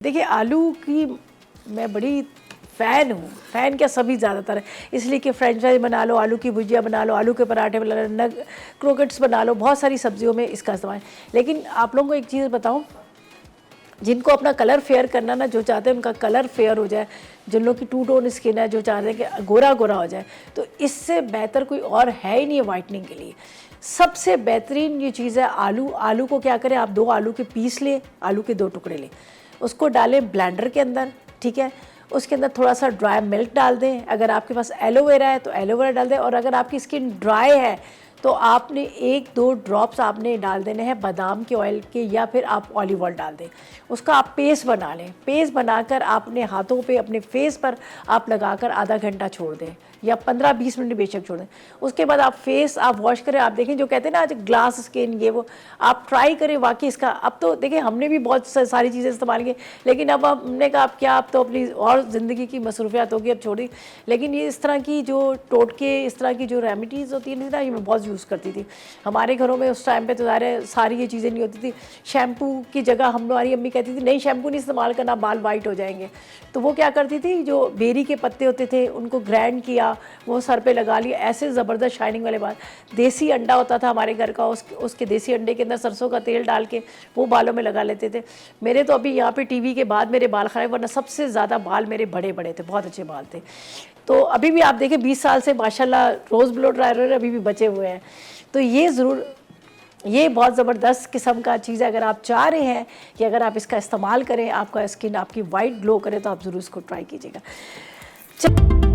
देखिए आलू की मैं बड़ी फ़ैन हूँ, फ़ैन क्या सभी ज़्यादातर है, इसलिए कि फ्रेंच फ्राइज बना लो, आलू की भुजिया बना लो, आलू के पराठे बना लो, नग क्रोकेट्स बना लो, बहुत सारी सब्जियों में इसका इस्तेमाल है। लेकिन आप लोगों को एक चीज़ बताऊँ, जिनको अपना कलर फेयर करना ना, जो चाहते हैं उनका कलर फेयर हो जाए, जिन लोगों की टू टोन स्किन है, जो चाहते हैं कि गोरा गोरा हो जाए, तो इससे बेहतर कोई और है ही नहीं है वाइटनिंग के लिए। सबसे बेहतरीन ये चीज़ है आलू। आलू को क्या करें, आप 2 आलू के पीस लें, आलू के 2 टुकड़े लें, उसको डालें ब्लेंडर के अंदर, ठीक है। उसके अंदर थोड़ा सा ड्राई मिल्क डाल दें, अगर आपके पास एलोवेरा है तो एलोवेरा डाल दें, और अगर आपकी स्किन ड्राई है तो आपने 1-2 ड्रॉप्स आपने डाल देने हैं बादाम के ऑयल के, या फिर आप ऑलिव ऑयल डाल दें। उसका आप पेस्ट बना लें, पेस्ट बनाकर आपने हाथों पे अपने फेस पर आप लगाकर आधा घंटा छोड़ दें, या 15-20 मिनट बेशक छोड़ दें। उसके बाद आप फेस आप वॉश करें। आप देखें जो कहते हैं ना आज ग्लास स्किन ये वो, आप ट्राई करें वाकई इसका। अब तो देखिए हमने भी बहुत सारी चीज़ें इस्तेमाल की, लेकिन अब हमने कहा अब क्या, अब तो अपनी और ज़िंदगी की मसरूफियात होगी, अब छोड़ी। लेकिन ये इस तरह की जो टोटके, इस तरह की जो रेमेडीज़ होती है ना, ये मैं बहुत यूज़ करती थी। हमारे घरों में उस टाइम पे तो ज़ाहिर है सारी ये चीज़ें नहीं होती थी। शैम्पू की जगह हमारी अम्मी कहती थी नहीं शैम्पू नहीं इस्तेमाल करना, बाल वाइट हो जाएंगे। तो वो क्या करती थी, जो बेरी के पत्ते होते थे उनको ग्राइंड किया, वो सर पे लगा लिया, ऐसे ज़बरदस्त शाइनिंग वाले बाल। देसी अंडा होता था हमारे घर का, उसके देसी अंडे के अंदर सरसों का तेल डाल के वो बालों में लगा लेते थे। मेरे तो अभी यहाँ पे टीवी के बाद मेरे बाल खराब, वरना सबसे ज़्यादा बाल मेरे बड़े बड़े थे, बहुत अच्छे बाल थे। तो अभी भी आप देखें 20 साल से माशाल्लाह रोज़ ब्लो ड्रायर अभी भी बचे हुए हैं। तो ये ज़रूर, ये बहुत ज़बरदस्त किस्म का चीज़ है। अगर आप चाह रहे हैं कि अगर आप इसका इस्तेमाल करें, आपका स्किन आपकी वाइट ग्लो करे, तो आप ज़रूर इसको ट्राई कीजिएगा।